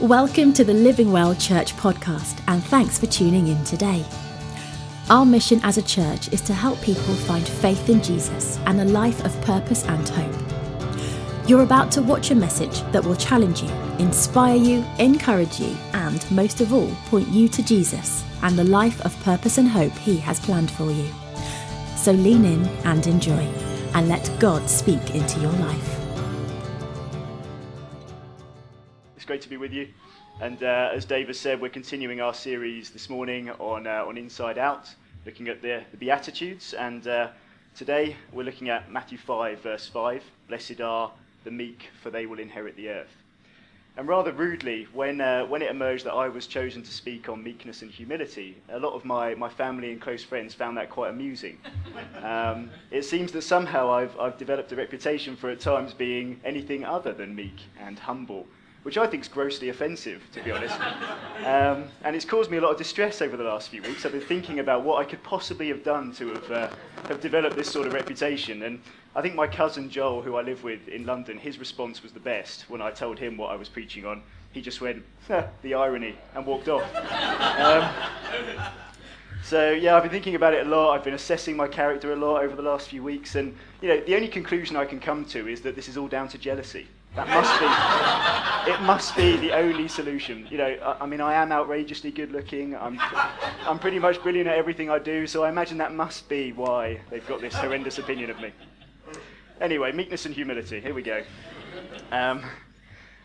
Welcome to the Living Well Church podcast, and thanks for tuning in today. Our mission as a church is to help people find faith in Jesus and a life of purpose and hope. You're about to watch a message that will challenge you, inspire you, encourage you, and most of all, point you to Jesus and the life of purpose and hope He has planned for you. So lean in and enjoy, and let God speak into your life. It's great to be with you, and as Dave has said, we're continuing our series this morning on InsideOut, looking at the Beatitudes, and today we're looking at Matthew 5, verse 5, "Blessed are the meek, for they will inherit the earth." And rather rudely, when it emerged that I was chosen to speak on meekness and humility, a lot of my family and close friends found that quite amusing. It seems that somehow I've developed a reputation for at times being anything other than meek and humble, which I think is grossly offensive, to be honest. And it's caused me a lot of distress over the last few weeks. I've been thinking about what I could possibly have done to have developed this sort of reputation. And I think my cousin Joel, who I live with in London, his response was the best when I told him what I was preaching on. He just went, "The irony," and walked off. So yeah, I've been thinking about it a lot. I've been assessing my character a lot over the last few weeks, and the only conclusion I can come to is that this is all down to jealousy. It must be the only solution. I mean, I am outrageously good looking. I'm pretty much brilliant at everything I do, so I imagine that must be why they've got this horrendous opinion of me. Anyway, meekness and humility. Here we go.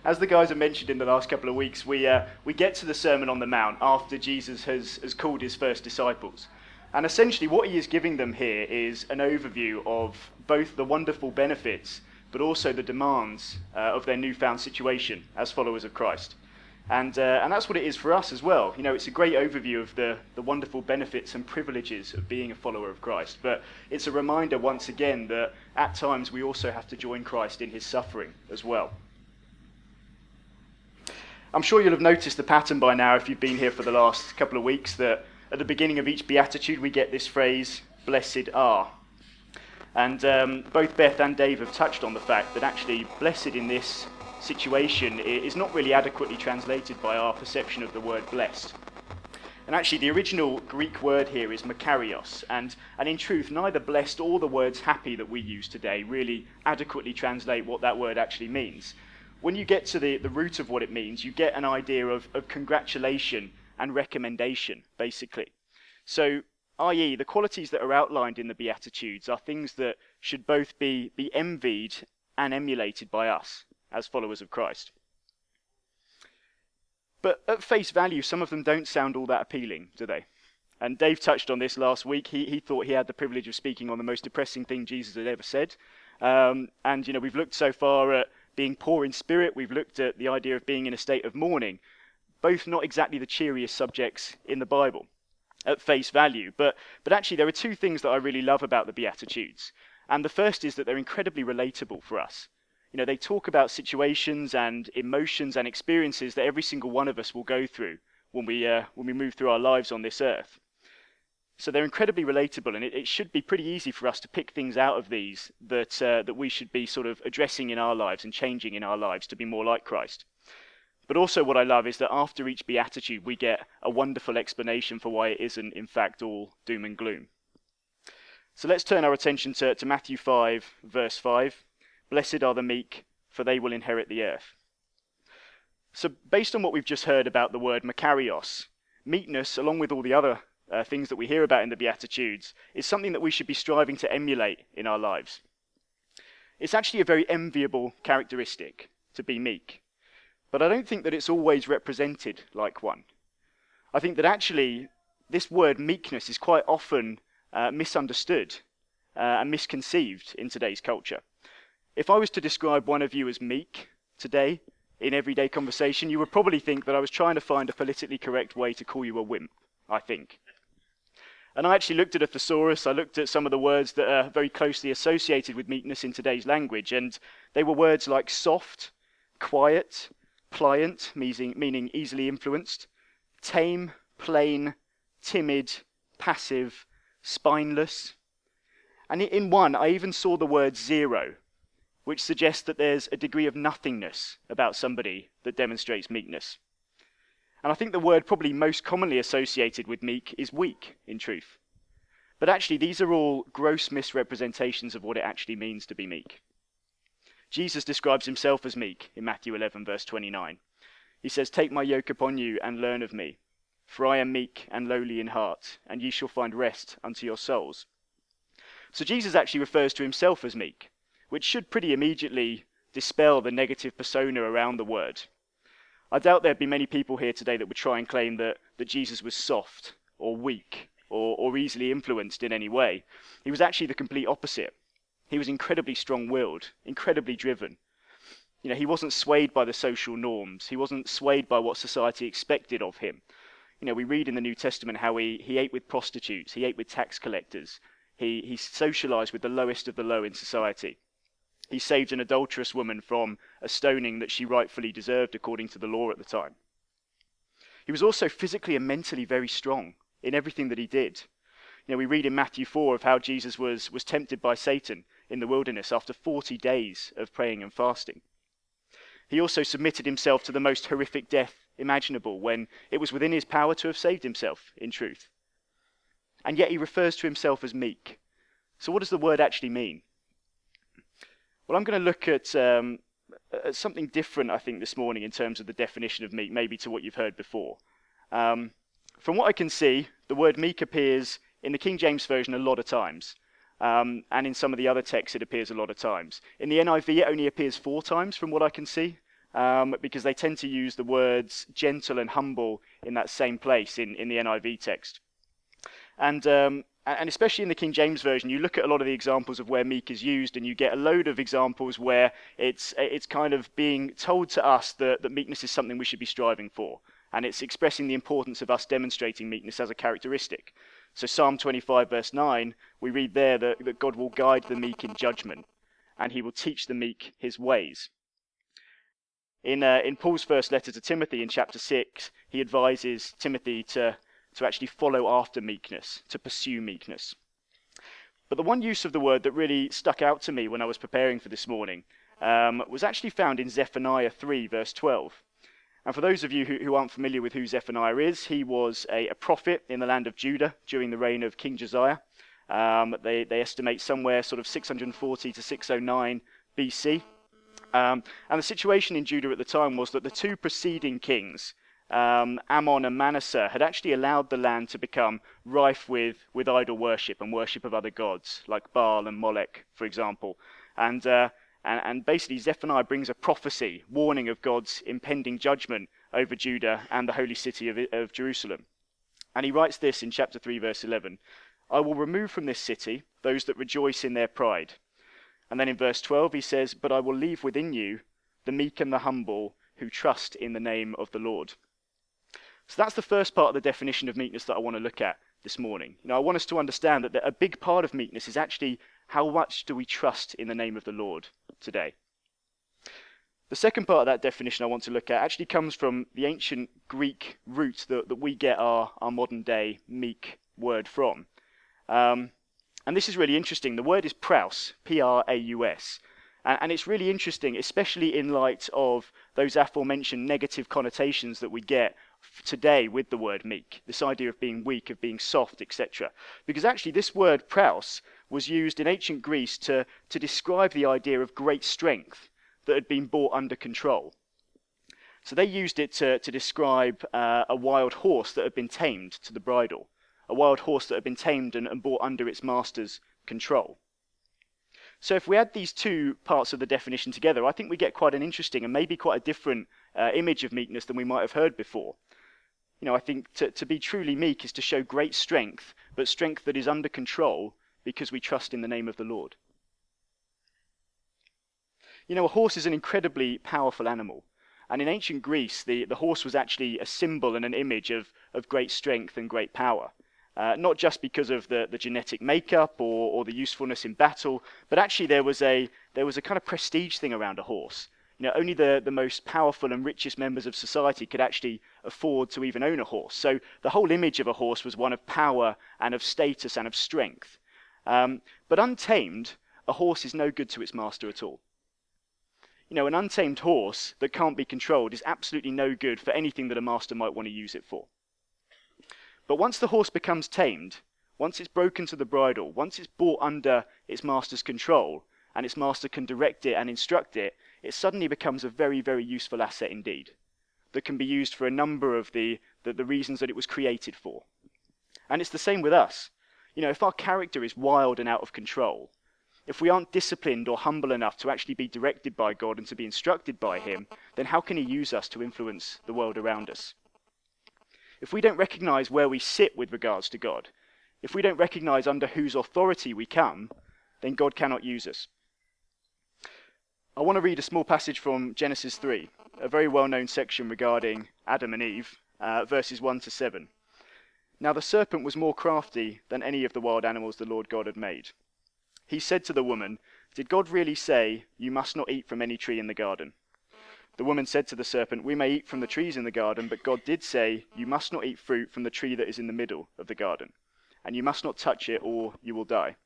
As the guys have mentioned in the last couple of weeks, we get to the Sermon on the Mount after Jesus has called his first disciples. And essentially what he is giving them here is an overview of both the wonderful benefits but also the demands of their newfound situation as followers of Christ. And that's what it is for us as well. It's a great overview of the wonderful benefits and privileges of being a follower of Christ. But it's a reminder once again that at times we also have to join Christ in his suffering as well. I'm sure you'll have noticed the pattern by now if you've been here for the last couple of weeks, that at the beginning of each beatitude we get this phrase, "Blessed are." And both Beth and Dave have touched on the fact that actually blessed in this situation is not really adequately translated by our perception of the word blessed. And actually the original Greek word here is makarios, and in truth neither blessed or the words happy that we use today really adequately translate what that word actually means. When you get to the root of what it means, you get an idea of congratulation and recommendation, basically. So, i.e., the qualities that are outlined in the Beatitudes are things that should both be envied and emulated by us as followers of Christ. But at face value, some of them don't sound all that appealing, do they? And Dave touched on this last week. He thought he had the privilege of speaking on the most depressing thing Jesus had ever said. And we've looked so far at being poor in spirit. We've looked at the idea of being in a state of mourning. Both not exactly the cheeriest subjects in the Bible at face value, but actually there are two things that I really love about the Beatitudes. And the first is that they're incredibly relatable for us. They talk about situations and emotions and experiences that every single one of us will go through when we move through our lives on this earth. So they're incredibly relatable, and it should be pretty easy for us to pick things out of these that we should be sort of addressing in our lives and changing in our lives to be more like Christ. But also what I love is that after each beatitude we get a wonderful explanation for why it isn't in fact all doom and gloom. So let's turn our attention to Matthew 5, verse 5. "Blessed are the meek, for they will inherit the earth." So based on what we've just heard about the word makarios, meekness, along with all the other things that we hear about in the Beatitudes, is something that we should be striving to emulate in our lives. It's actually a very enviable characteristic to be meek. But I don't think that it's always represented like one. I think that actually this word meekness is quite often misunderstood and misconceived in today's culture. If I was to describe one of you as meek today in everyday conversation, you would probably think that I was trying to find a politically correct way to call you a wimp, I think. And I actually looked at a thesaurus, I looked at some of the words that are very closely associated with meekness in today's language, and they were words like soft, quiet, pliant, meaning easily influenced, tame, plain, timid, passive, spineless. And in one, I even saw the word zero, which suggests that there's a degree of nothingness about somebody that demonstrates meekness. And I think the word probably most commonly associated with meek is weak, in truth. But actually, these are all gross misrepresentations of what it actually means to be meek. Jesus describes himself as meek in Matthew 11, verse 29. He says, "Take my yoke upon you and learn of me, for I am meek and lowly in heart, and ye shall find rest unto your souls." So Jesus actually refers to himself as meek, which should pretty immediately dispel the negative persona around the word. I doubt there'd be many people here today that would try and claim that Jesus was soft or weak or easily influenced in any way. He was actually the complete opposite. He was incredibly strong-willed, incredibly driven. He wasn't swayed by the social norms. He wasn't swayed by what society expected of him. We read in the New Testament how he ate with prostitutes, he ate with tax collectors, he socialized with the lowest of the low in society. He saved an adulterous woman from a stoning that she rightfully deserved according to the law at the time. He was also physically and mentally very strong in everything that he did. We read in Matthew 4 of how Jesus was tempted by Satan in the wilderness after 40 days of praying and fasting. He also submitted himself to the most horrific death imaginable when it was within his power to have saved himself, in truth. And yet he refers to himself as meek. So what does the word actually mean? Well, I'm going to look at something different, I think, this morning in terms of the definition of meek, maybe to what you've heard before. From what I can see, the word meek appears in the King James Version a lot of times. And in some of the other texts it appears a lot of times. In the NIV it only appears 4 times from what I can see, because they tend to use the words gentle and humble in that same place in the NIV text. And especially in the King James Version, you look at a lot of the examples of where meek is used, and you get a load of examples where it's kind of being told to us that meekness is something we should be striving for. And it's expressing the importance of us demonstrating meekness as a characteristic. So Psalm 25 verse 9, we read there that God will guide the meek in judgment, and he will teach the meek his ways. In Paul's first letter to Timothy in chapter 6, he advises Timothy to actually follow after meekness, to pursue meekness. But the one use of the word that really stuck out to me when I was preparing for this morning was actually found in Zephaniah 3 verse 12. And for those of you who aren't familiar with who Zephaniah is, he was a prophet in the land of Judah during the reign of King Josiah. They estimate somewhere sort of 640 to 609 BC. And the situation in Judah at the time was that the 2 preceding kings, Ammon and Manasseh, had actually allowed the land to become rife with idol worship and worship of other gods, like Baal and Molech, for example. And basically Zephaniah brings a prophecy, warning of God's impending judgment over Judah and the holy city of Jerusalem. And he writes this in chapter 3, verse 11, "I will remove from this city those that rejoice in their pride." And then in verse 12 he says, "But I will leave within you the meek and the humble who trust in the name of the Lord." So that's the first part of the definition of meekness that I want to look at this morning. I want us to understand that a big part of meekness is actually how much do we trust in the name of the Lord today. The second part of that definition I want to look at actually comes from the ancient Greek root that we get our modern day meek word from. And this is really interesting. The word is praus, P-R-A-U-S. And it's really interesting, especially in light of those aforementioned negative connotations that we get today with the word meek, this idea of being weak, of being soft, etc. Because actually this word praus was used in ancient Greece to describe the idea of great strength that had been brought under control. So they used it to describe a wild horse that had been tamed to the bridle, a wild horse that had been tamed and brought under its master's control. So if we add these 2 parts of the definition together, I think we get quite an interesting and maybe quite a different image of meekness than we might have heard before. I think to be truly meek is to show great strength, but strength that is under control because we trust in the name of the Lord. A horse is an incredibly powerful animal. And in ancient Greece, the horse was actually a symbol and an image of great strength and great power. Not just because of the genetic makeup or the usefulness in battle, but actually there was a kind of prestige thing around a horse. Only the most powerful and richest members of society could actually afford to even own a horse. So the whole image of a horse was one of power and of status and of strength. But untamed, a horse is no good to its master at all. An untamed horse that can't be controlled is absolutely no good for anything that a master might want to use it for. But once the horse becomes tamed, once it's broken to the bridle, once it's brought under its master's control, and its master can direct it and instruct it, it suddenly becomes a very, very useful asset indeed, that can be used for a number of the reasons that it was created for. And it's the same with us. If our character is wild and out of control, if we aren't disciplined or humble enough to actually be directed by God and to be instructed by him, then how can he use us to influence the world around us? If we don't recognize where we sit with regards to God, if we don't recognize under whose authority we come, then God cannot use us. I want to read a small passage from Genesis 3, a very well-known section regarding Adam and Eve, verses 1 to 7. Now the serpent was more crafty than any of the wild animals the Lord God had made. He said to the woman, "Did God really say, 'You must not eat from any tree in the garden'?" The woman said to the serpent, "We may eat from the trees in the garden, but God did say, 'You must not eat fruit from the tree that is in the middle of the garden, and you must not touch it, or you will die.'"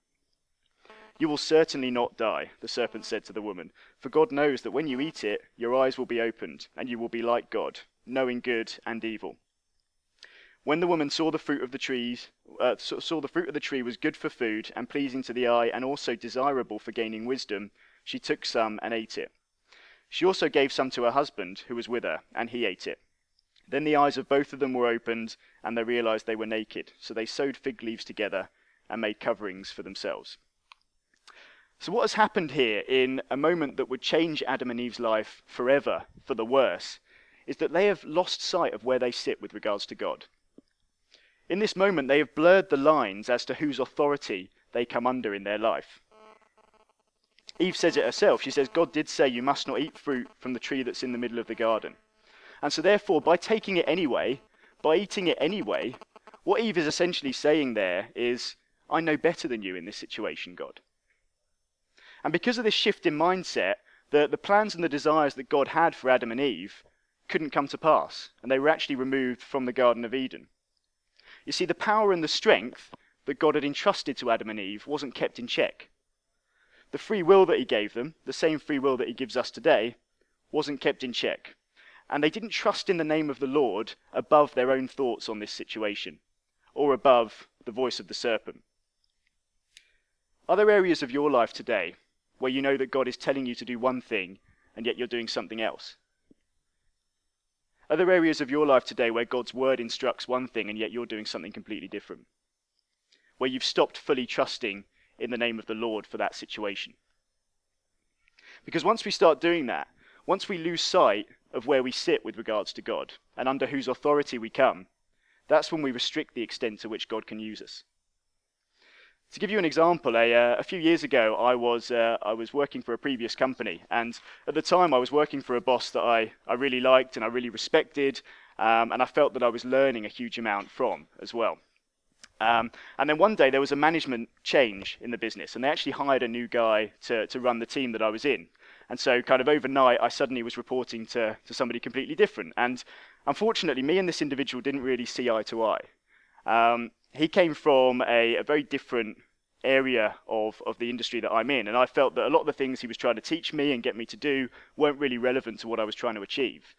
"You will certainly not die," the serpent said to the woman, "for God knows that when you eat it, your eyes will be opened, and you will be like God, knowing good and evil." When the woman saw the fruit of the tree was good for food and pleasing to the eye and also desirable for gaining wisdom, she took some and ate it. She also gave some to her husband, who was with her, and he ate it. Then the eyes of both of them were opened, and they realized they were naked, so they sewed fig leaves together and made coverings for themselves. So what has happened here in a moment that would change Adam and Eve's life forever for the worse is that they have lost sight of where they sit with regards to God. In this moment, they have blurred the lines as to whose authority they come under in their life. Eve says it herself. She says, "God did say you must not eat fruit from the tree that's in the middle of the garden." And so therefore, by taking it anyway, by eating it anyway, what Eve is essentially saying there is, "I know better than you in this situation, God." And because of this shift in mindset, the plans and the desires that God had for Adam and Eve couldn't come to pass, and they were actually removed from the Garden of Eden. You see, the power and the strength that God had entrusted to Adam and Eve wasn't kept in check. The free will that he gave them, the same free will that he gives us today, wasn't kept in check. And they didn't trust in the name of the Lord above their own thoughts on this situation, or above the voice of the serpent. Are there areas of your life today where you know that God is telling you to do one thing, and yet you're doing something else? Are there areas of your life today where God's word instructs one thing and yet you're doing something completely different? Where you've stopped fully trusting in the name of the Lord for that situation? Because once we start doing that, once we lose sight of where we sit with regards to God and under whose authority we come, that's when we restrict the extent to which God can use us. To give you an example, a few years ago, I was working for a previous company, and at the time I was working for a boss that I really liked and I really respected, and I felt that I was learning a huge amount from as well. And then one day there was a management change in the business, and they actually hired a new guy to run the team that I was in. And so kind of overnight, I suddenly was reporting to somebody completely different. And unfortunately, me and this individual didn't really see eye to eye. He came from a very different area of the industry that I'm in, and I felt that a lot of the things he was trying to teach me and get me to do weren't really relevant to what I was trying to achieve.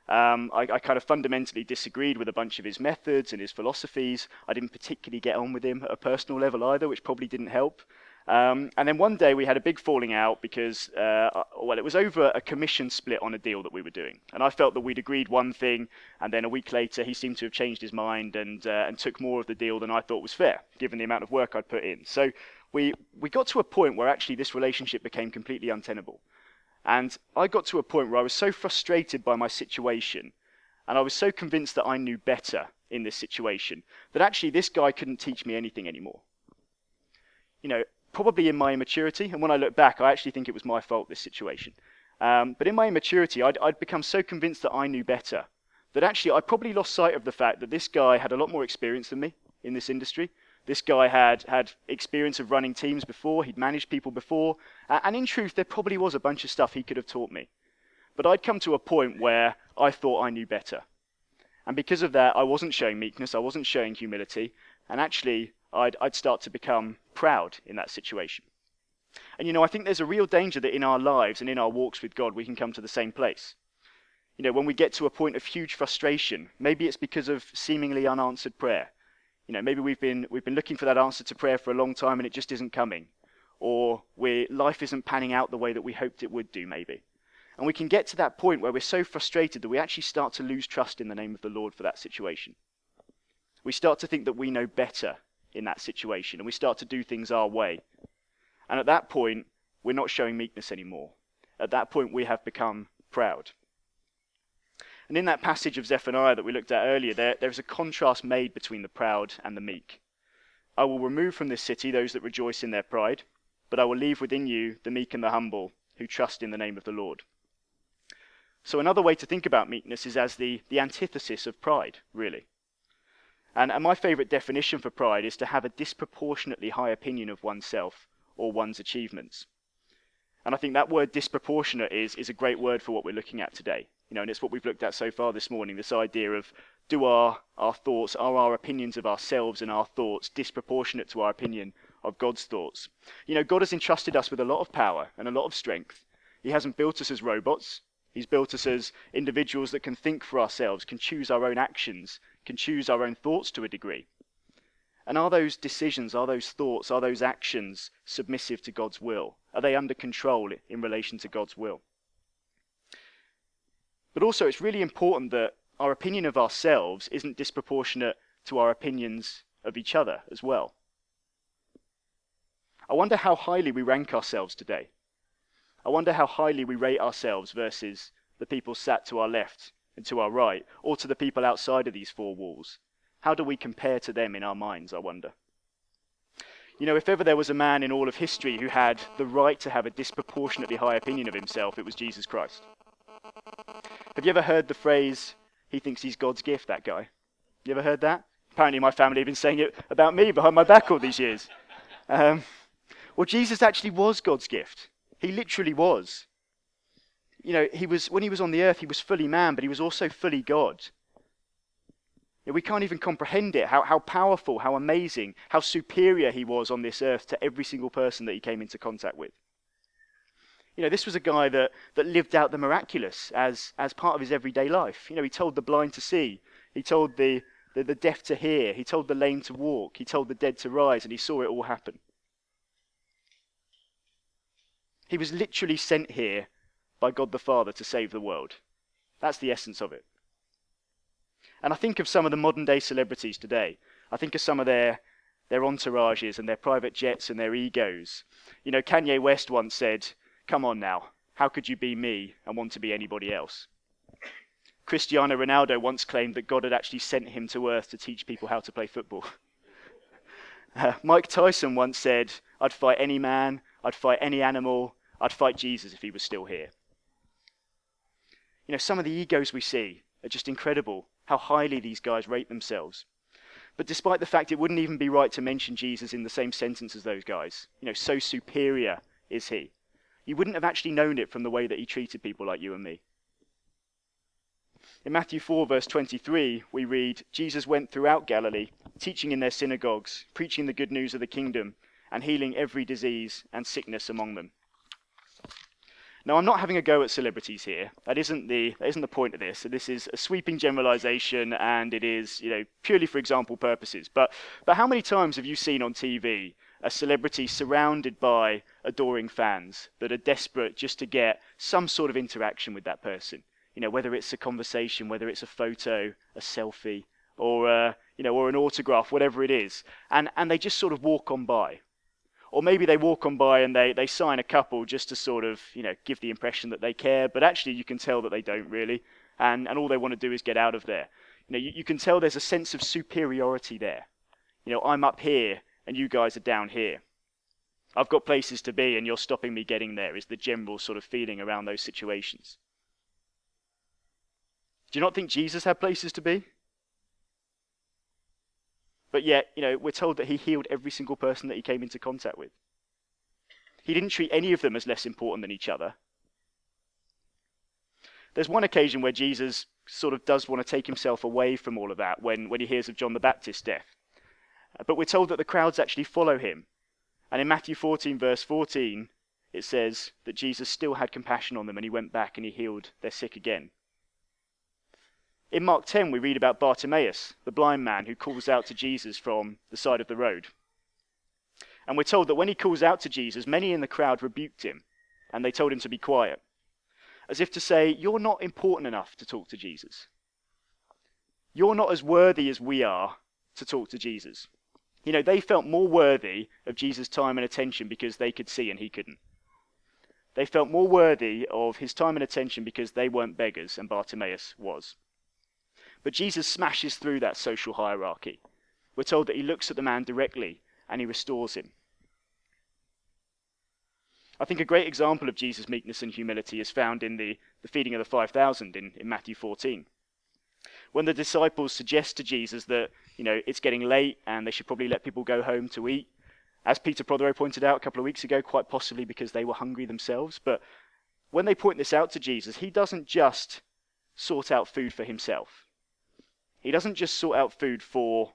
I kind of fundamentally disagreed with a bunch of his methods and his philosophies. I didn't particularly get on with him at a personal level either, which probably didn't help. And then one day we had a big falling out because, it was over a commission split on a deal that we were doing. And I felt that we'd agreed one thing, and then a week later he seemed to have changed his mind and took more of the deal than I thought was fair, given the amount of work I'd put in. So we got to a point where actually this relationship became completely untenable. And I got to a point where I was so frustrated by my situation, and I was so convinced that I knew better in this situation, that actually this guy couldn't teach me anything anymore. Probably in my immaturity, and when I look back, I actually think it was my fault, this situation. But in my immaturity, I'd become so convinced that I knew better, that actually I probably lost sight of the fact that this guy had a lot more experience than me in this industry. This guy had experience of running teams before, he'd managed people before, and in truth, there probably was a bunch of stuff he could have taught me. But I'd come to a point where I thought I knew better. And because of that, I wasn't showing meekness, I wasn't showing humility, and actually, I'd start to become proud in that situation. And I think there's a real danger that in our lives and in our walks with God, we can come to the same place. When we get to a point of huge frustration, maybe it's because of seemingly unanswered prayer. Maybe we've been looking for that answer to prayer for a long time and it just isn't coming. Or life isn't panning out the way that we hoped it would do, maybe. And we can get to that point where we're so frustrated that we actually start to lose trust in the name of the Lord for that situation. We start to think that we know better in that situation, and we start to do things our way. And at that point, we're not showing meekness anymore. At that point, we have become proud. And in that passage of Zephaniah that we looked at earlier, there's a contrast made between the proud and the meek. I will remove from this city those that rejoice in their pride, but I will leave within you the meek and the humble who trust in the name of the Lord. So another way to think about meekness is as the antithesis of pride, really. And my favourite definition for pride is to have a disproportionately high opinion of oneself or one's achievements. And I think that word disproportionate is a great word for what we're looking at today. And it's what we've looked at so far this morning, this idea of do our thoughts, are our opinions of ourselves and our thoughts disproportionate to our opinion of God's thoughts? God has entrusted us with a lot of power and a lot of strength. He hasn't built us as robots. He's built us as individuals that can think for ourselves, can choose our own actions, can choose our own thoughts to a degree. And are those decisions, are those thoughts, are those actions submissive to God's will? Are they under control in relation to God's will? But also it's really important that our opinion of ourselves isn't disproportionate to our opinions of each other as well. I wonder how highly we rank ourselves today. I wonder how highly we rate ourselves versus the people sat to our left and to our right, or to the people outside of these four walls. How do we compare to them in our minds, I wonder? If ever there was a man in all of history who had the right to have a disproportionately high opinion of himself, it was Jesus Christ. Have you ever heard the phrase, he thinks he's God's gift, that guy? You ever heard that? Apparently my family have been saying it about me behind my back all these years. Well, Jesus actually was God's gift. He literally was. When he was on the earth, he was fully man, but he was also fully God. We can't even comprehend it, how powerful, how amazing, how superior he was on this earth to every single person that he came into contact with. This was a guy that lived out the miraculous as part of his everyday life. He told the blind to see. He told the deaf to hear. He told the lame to walk. He told the dead to rise, and he saw it all happen. He was literally sent here by God the Father to save the world. That's the essence of it. And I think of some of the modern day celebrities today. I think of some of their entourages and their private jets and their egos. Kanye West once said, "Come on now, how could you be me and want to be anybody else?" Cristiano Ronaldo once claimed that God had actually sent him to earth to teach people how to play football. Mike Tyson once said, "I'd fight any man, I'd fight any animal, I'd fight Jesus if he was still here." Some of the egos we see are just incredible, how highly these guys rate themselves. But despite the fact it wouldn't even be right to mention Jesus in the same sentence as those guys, so superior is he. You wouldn't have actually known it from the way that he treated people like you and me. In Matthew 4, verse 23, we read, Jesus went throughout Galilee, teaching in their synagogues, preaching the good news of the kingdom, and healing every disease and sickness among them. Now, I'm not having a go at celebrities here. That isn't the point of this. So this is a sweeping generalization, and it is, purely for example purposes. But how many times have you seen on TV a celebrity surrounded by adoring fans that are desperate just to get some sort of interaction with that person? Whether it's a conversation, whether it's a photo, a selfie, or or an autograph, whatever it is, and they just sort of walk on by. Or maybe they walk on by and they sign a couple just to sort of, give the impression that they care, but actually you can tell that they don't really, and all they want to do is get out of there. You can tell there's a sense of superiority there. I'm up here and you guys are down here. I've got places to be and you're stopping me getting there, is the general sort of feeling around those situations. Do you not think Jesus had places to be? But yet, we're told that he healed every single person that he came into contact with. He didn't treat any of them as less important than each other. There's one occasion where Jesus sort of does want to take himself away from all of that when he hears of John the Baptist's death. But we're told that the crowds actually follow him. And in Matthew 14, verse 14, it says that Jesus still had compassion on them and he went back and he healed their sick again. In Mark 10, we read about Bartimaeus, the blind man who calls out to Jesus from the side of the road. And we're told that when he calls out to Jesus, many in the crowd rebuked him and they told him to be quiet, as if to say, you're not important enough to talk to Jesus. You're not as worthy as we are to talk to Jesus. You know, they felt more worthy of Jesus' time and attention because they could see and he couldn't. They felt more worthy of his time and attention because they weren't beggars and Bartimaeus was. But Jesus smashes through that social hierarchy. We're told that he looks at the man directly and he restores him. I think a great example of Jesus' meekness and humility is found in the feeding of the 5,000 in Matthew 14. When the disciples suggest to Jesus that, it's getting late and they should probably let people go home to eat, as Peter Prothero pointed out a couple of weeks ago, quite possibly because they were hungry themselves. But when they point this out to Jesus, he doesn't just sort out food for himself. He doesn't just sort out food for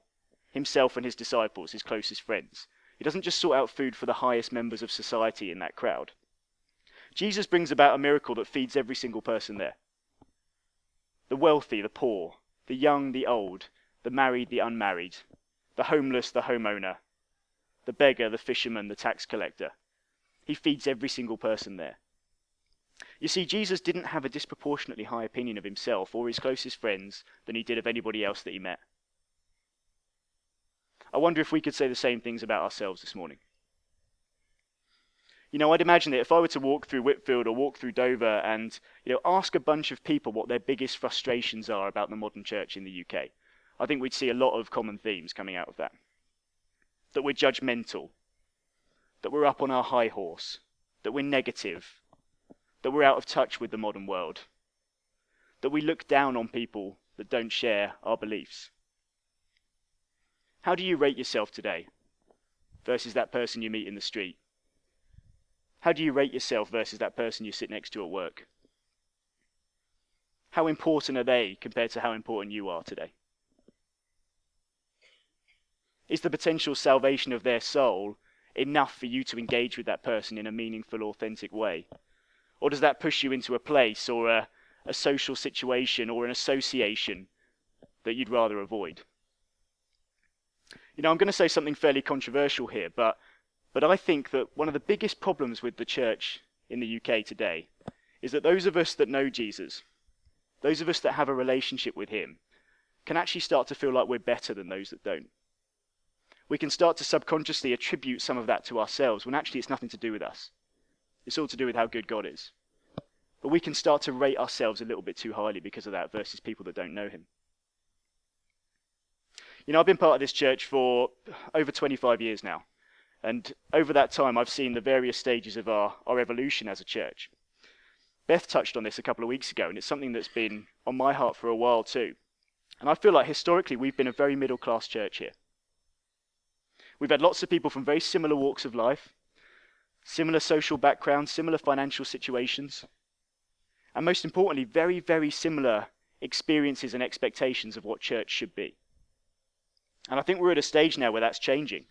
himself and his disciples, his closest friends. He doesn't just sort out food for the highest members of society in that crowd. Jesus brings about a miracle that feeds every single person there. The wealthy, the poor, the young, the old, the married, the unmarried, the homeless, the homeowner, the beggar, the fisherman, the tax collector. He feeds every single person there. You see, Jesus didn't have a disproportionately high opinion of himself or his closest friends than he did of anybody else that he met. I wonder if we could say the same things about ourselves this morning. I'd imagine that if I were to walk through Whitfield or walk through Dover and, ask a bunch of people what their biggest frustrations are about the modern church in the UK, I think we'd see a lot of common themes coming out of that. That we're judgmental, that we're up on our high horse, that we're negative, that we're out of touch with the modern world, that we look down on people that don't share our beliefs. How do you rate yourself today versus that person you meet in the street? How do you rate yourself versus that person you sit next to at work? How important are they compared to how important you are today? Is the potential salvation of their soul enough for you to engage with that person in a meaningful, authentic way? Or does that push you into a place or a social situation or an association that you'd rather avoid? I'm going to say something fairly controversial here, but I think that one of the biggest problems with the church in the UK today is that those of us that know Jesus, those of us that have a relationship with him, can actually start to feel like we're better than those that don't. We can start to subconsciously attribute some of that to ourselves when actually it's nothing to do with us. It's all to do with how good God is. But we can start to rate ourselves a little bit too highly because of that versus people that don't know him. I've been part of this church for over 25 years now. And over that time, I've seen the various stages of our evolution as a church. Beth touched on this a couple of weeks ago, and it's something that's been on my heart for a while too. And I feel like historically, we've been a very middle-class church here. We've had lots of people from very similar walks of life, similar social backgrounds, similar financial situations, and most importantly, very, very similar experiences and expectations of what church should be. And I think we're at a stage now where that's changing.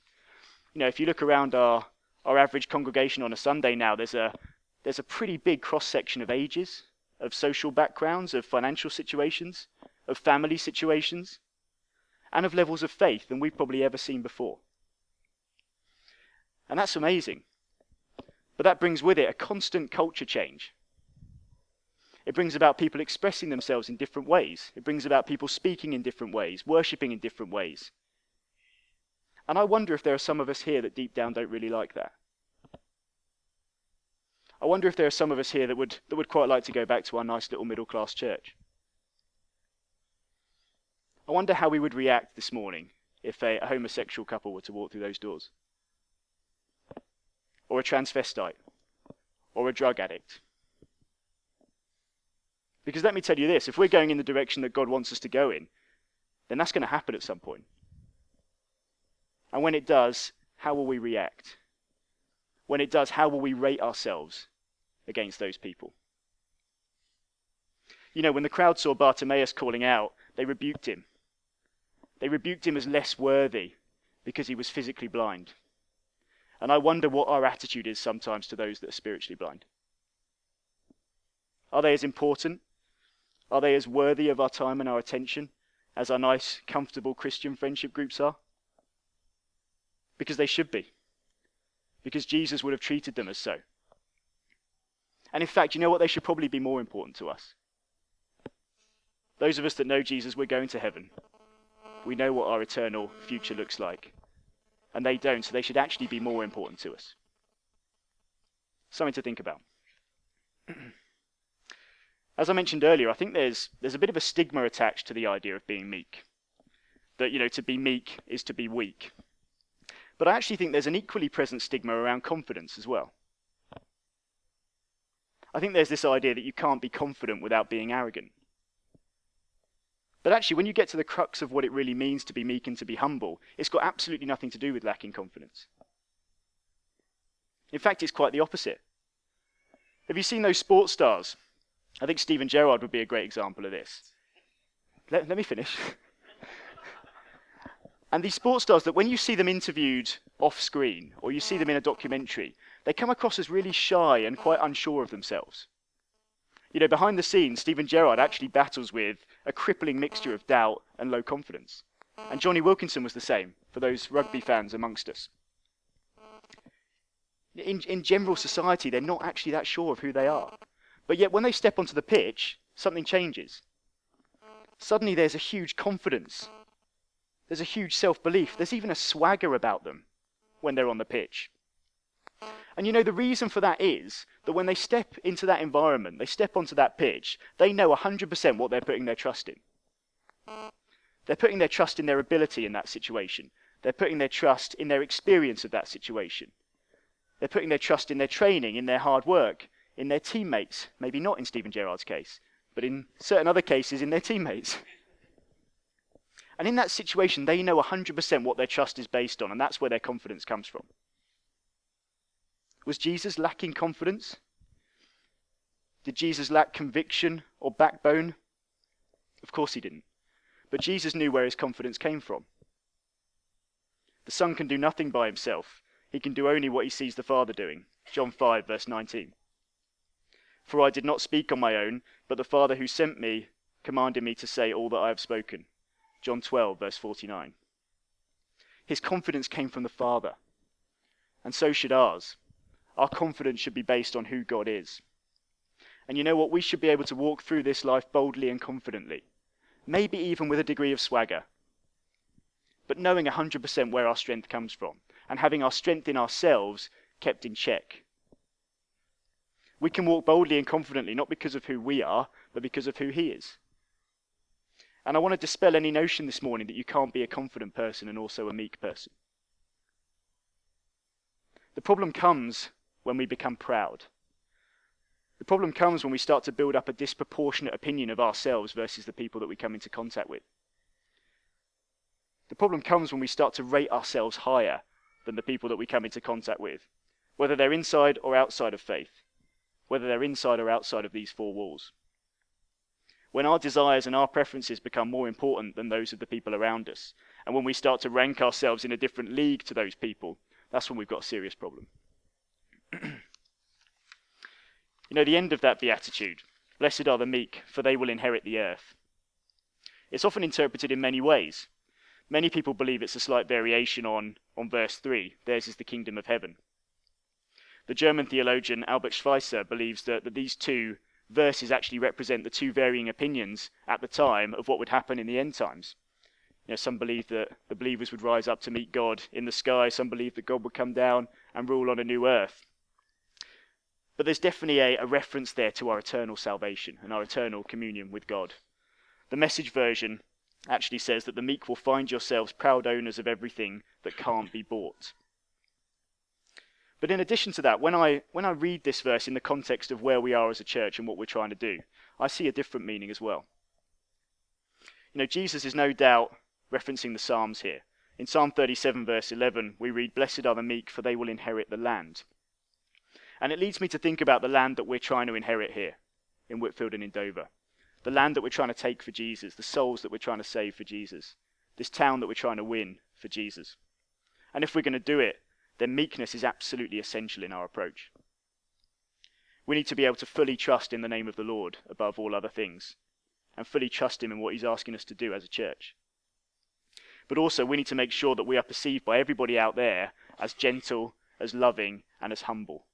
If you look around our average congregation on a Sunday now, there's a pretty big cross-section of ages, of social backgrounds, of financial situations, of family situations, and of levels of faith than we've probably ever seen before. And that's amazing. But that brings with it a constant culture change. It brings about people expressing themselves in different ways. It brings about people speaking in different ways, worshipping in different ways. And I wonder if there are some of us here that deep down don't really like that. I wonder if there are some of us here that would quite like to go back to our nice little middle-class church. I wonder how we would react this morning if a homosexual couple were to walk through those doors. Or a transvestite. Or a drug addict. Because let me tell you this, if we're going in the direction that God wants us to go in, then that's going to happen at some point. And when it does, how will we react? When it does, how will we rate ourselves against those people? When the crowd saw Bartimaeus calling out, they rebuked him. They rebuked him as less worthy because he was physically blind. And I wonder what our attitude is sometimes to those that are spiritually blind. Are they as important? Are they as worthy of our time and our attention as our nice, comfortable Christian friendship groups are? Because they should be. Because Jesus would have treated them as so. And in fact, you know what? They should probably be more important to us. Those of us that know Jesus, we're going to heaven. We know what our eternal future looks like. And they don't, so they should actually be more important to us. Something to think about. As I mentioned earlier, I think there's a bit of a stigma attached to the idea of being meek. That, to be meek is to be weak. But I actually think there's an equally present stigma around confidence as well. I think there's this idea that you can't be confident without being arrogant. But actually, when you get to the crux of what it really means to be meek and to be humble, it's got absolutely nothing to do with lacking confidence. In fact, it's quite the opposite. Have you seen those sports stars? I think Steven Gerrard would be a great example of this. Let me finish. And these sports stars that when you see them interviewed off screen, or you see them in a documentary, they come across as really shy and quite unsure of themselves. Behind the scenes, Steven Gerrard actually battles with a crippling mixture of doubt and low confidence. And Johnny Wilkinson was the same, for those rugby fans amongst us. In general society, they're not actually that sure of who they are. But yet when they step onto the pitch, something changes. Suddenly there's a huge confidence. There's a huge self-belief. There's even a swagger about them when they're on the pitch. And the reason for that is that when they step into that environment, they step onto that pitch, they know 100% what they're putting their trust in. They're putting their trust in their ability in that situation. They're putting their trust in their experience of that situation. They're putting their trust in their training, in their hard work, in their teammates. Maybe not in Steven Gerrard's case, but in certain other cases in their teammates. And in that situation, they know 100% what their trust is based on, and that's where their confidence comes from. Was Jesus lacking confidence? Did Jesus lack conviction or backbone? Of course he didn't. But Jesus knew where his confidence came from. The Son can do nothing by himself. He can do only what he sees the Father doing. John 5, verse 19. For I did not speak on my own, but the Father who sent me commanded me to say all that I have spoken. John 12, verse 49. His confidence came from the Father. And so should ours. Our confidence should be based on who God is. And you know what? We should be able to walk through this life boldly and confidently. Maybe even with a degree of swagger. But knowing 100% where our strength comes from. And having our strength in ourselves kept in check. We can walk boldly and confidently, not because of who we are, but because of who he is. And I want to dispel any notion this morning that you can't be a confident person and also a meek person. The problem comes when we become proud. The problem comes when we start to build up a disproportionate opinion of ourselves versus the people that we come into contact with. The problem comes when we start to rate ourselves higher than the people that we come into contact with, whether they're inside or outside of faith, whether they're inside or outside of these four walls. When our desires and our preferences become more important than those of the people around us, and when we start to rank ourselves in a different league to those people, that's when we've got a serious problem. The end of that beatitude, blessed are the meek, for they will inherit the earth. It's often interpreted in many ways. Many people believe it's a slight variation on verse 3, theirs is the kingdom of heaven. The German theologian Albert Schweitzer believes that these two verses actually represent the two varying opinions at the time of what would happen in the end times. Some believe that the believers would rise up to meet God in the sky. Some believe that God would come down and rule on a new earth. But there's definitely a reference there to our eternal salvation and our eternal communion with God. The Message version actually says that the meek will find yourselves proud owners of everything that can't be bought. But in addition to that, when I read this verse in the context of where we are as a church and what we're trying to do, I see a different meaning as well. Jesus is no doubt referencing the Psalms here. In Psalm 37 verse 11, we read, "Blessed are the meek, for they will inherit the land." And it leads me to think about the land that we're trying to inherit here in Whitfield and in Dover. The land that we're trying to take for Jesus, the souls that we're trying to save for Jesus, this town that we're trying to win for Jesus. And if we're going to do it, then meekness is absolutely essential in our approach. We need to be able to fully trust in the name of the Lord above all other things, and fully trust him in what he's asking us to do as a church. But also we need to make sure that we are perceived by everybody out there as gentle, as loving, and as humble.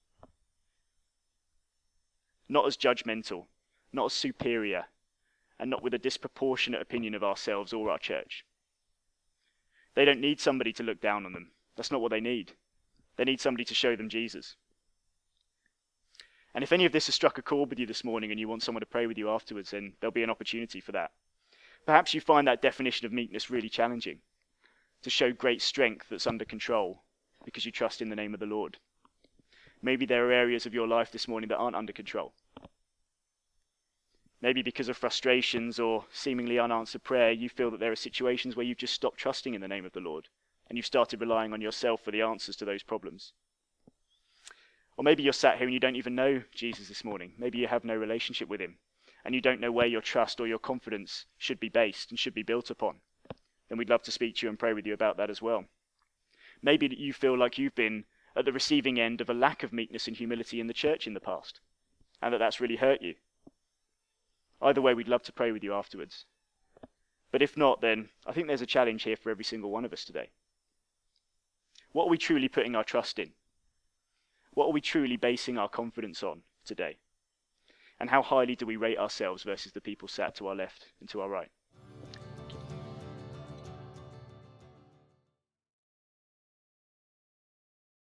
Not as judgmental, not as superior, and not with a disproportionate opinion of ourselves or our church. They don't need somebody to look down on them. That's not what they need. They need somebody to show them Jesus. And if any of this has struck a chord with you this morning and you want someone to pray with you afterwards, then there'll be an opportunity for that. Perhaps you find that definition of meekness really challenging, to show great strength that's under control because you trust in the name of the Lord. Maybe there are areas of your life this morning that aren't under control. Maybe because of frustrations or seemingly unanswered prayer, you feel that there are situations where you've just stopped trusting in the name of the Lord, and you've started relying on yourself for the answers to those problems. Or maybe you're sat here and you don't even know Jesus this morning. Maybe you have no relationship with him, and you don't know where your trust or your confidence should be based and should be built upon. Then we'd love to speak to you and pray with you about that as well. Maybe that you feel like you've been at the receiving end of a lack of meekness and humility in the church in the past, and that's really hurt you. Either way, we'd love to pray with you afterwards. But if not, then I think there's a challenge here for every single one of us today. What are we truly putting our trust in? What are we truly basing our confidence on today? And how highly do we rate ourselves versus the people sat to our left and to our right?